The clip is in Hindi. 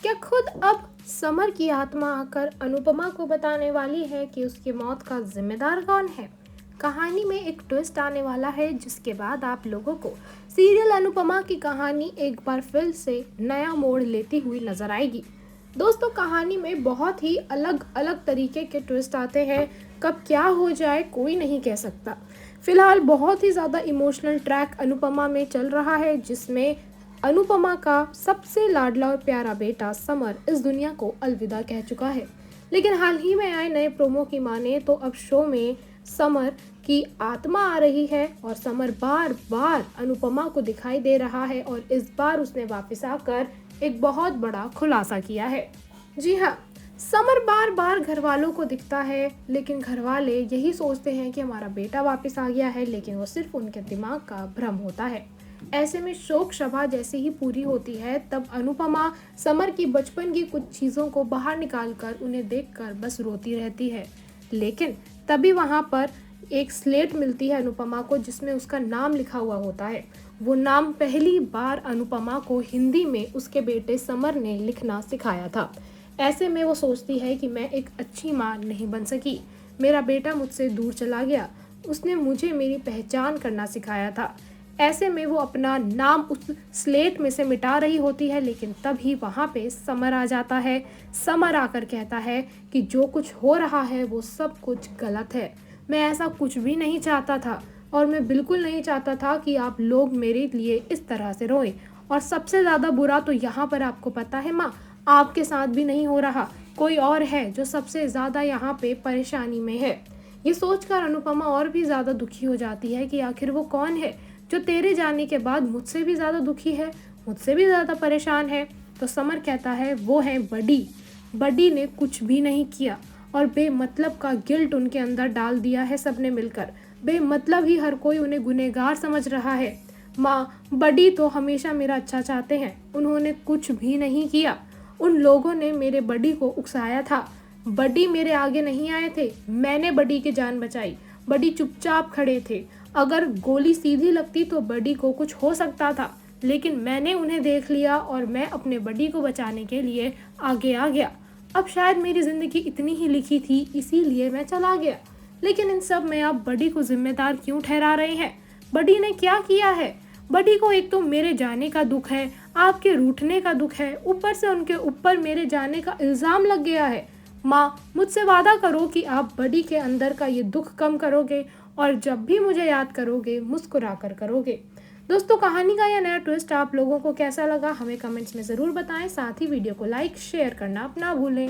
क्या खुद अब समर की आत्मा आकर अनुपमा को बताने वाली है कि उसकी मौत का जिम्मेदार कौन है? कहानी में एक ट्विस्ट आने वाला है जिसके बाद आप लोगों को सीरियल अनुपमा की कहानी एक बार फिर से नया मोड़ लेती हुई नजर आएगी। दोस्तों, कहानी में बहुत ही अलग अलग तरीके के ट्विस्ट आते हैं। कब क्या हो जाए कोई नहीं कह सकता। फिलहाल बहुत ही ज़्यादा इमोशनल ट्रैक अनुपमा में चल रहा है जिसमें अनुपमा का सबसे लाडला और प्यारा बेटा समर इस दुनिया को अलविदा कह चुका है। लेकिन हाल ही में आए नए प्रोमो की माने तो अब शो में समर की आत्मा आ रही है और समर बार बार अनुपमा को दिखाई दे रहा है और इस बार उसने वापस आकर एक बहुत बड़ा खुलासा किया है। जी हाँ, समर बार बार घर वालों को दिखता है, लेकिन घर वाले यही सोचते हैं कि हमारा बेटा वापस आ गया है, लेकिन वो सिर्फ उनके दिमाग का भ्रम होता है। ऐसे में शोक सभा जैसे ही पूरी होती है तब अनुपमा समर की बचपन की कुछ चीज़ों को बाहर निकालकर उन्हें देखकर बस रोती रहती है। लेकिन तभी वहाँ पर एक स्लेट मिलती है अनुपमा को जिसमें उसका नाम लिखा हुआ होता है। वो नाम पहली बार अनुपमा को हिंदी में उसके बेटे समर ने लिखना सिखाया था। ऐसे में वो सोचती है कि मैं एक अच्छी माँ नहीं बन सकी, मेरा बेटा मुझसे दूर चला गया, उसने मुझे मेरी पहचान करना सिखाया था। ऐसे में वो अपना नाम उस स्लेट में से मिटा रही होती है, लेकिन तभी वहाँ पे समर आ जाता है। समर आकर कहता है कि जो कुछ हो रहा है वो सब कुछ गलत है, मैं ऐसा कुछ भी नहीं चाहता था और मैं बिल्कुल नहीं चाहता था कि आप लोग मेरे लिए इस तरह से रोएं। और सबसे ज़्यादा बुरा तो यहाँ पर आपको पता है माँ, आपके साथ भी नहीं हो रहा, कोई और है जो सबसे ज़्यादा यहाँ पे परेशानी में है। ये सोचकर अनुपमा और भी ज़्यादा दुखी हो जाती है कि आखिर वो कौन है जो तेरे जाने के बाद मुझसे भी ज़्यादा दुखी है, मुझसे भी ज़्यादा परेशान है। तो समर कहता है वो है बडी। बडी ने कुछ भी नहीं किया और बेमतलब का गिल्ट उनके अंदर डाल दिया है सबने मिलकर। बेमतलब ही हर कोई उन्हें गुनहगार समझ रहा है। माँ, बडी तो हमेशा मेरा अच्छा चाहते हैं, उन्होंने कुछ भी नहीं किया। उन लोगों ने मेरे बडी को उकसाया था, बडी मेरे आगे नहीं आए थे, मैंने बडी की जान बचाई। बडी चुपचाप खड़े थे, अगर गोली सीधी लगती तो बडी को कुछ हो सकता था, लेकिन मैंने उन्हें देख लिया और मैं अपने बडी को बचाने के लिए आगे आ गया। अब शायद मेरी ज़िंदगी इतनी ही लिखी थी इसीलिए मैं चला गया, लेकिन इन सब में आप बडी को जिम्मेदार क्यों ठहरा रहे हैं? बडी ने क्या किया है? बडी को एक तो मेरे जाने का दुख है, आपके रूठने का दुख है, ऊपर से उनके ऊपर मेरे जाने का इल्ज़ाम लग गया है। माँ, मुझसे वादा करो कि आप बडी के अंदर का ये दुख कम करोगे और जब भी मुझे याद करोगे मुस्कुरा कर करोगे। दोस्तों, कहानी का यह नया ट्विस्ट आप लोगों को कैसा लगा हमें कमेंट्स में ज़रूर बताएं। साथ ही वीडियो को लाइक शेयर करना ना भूलें।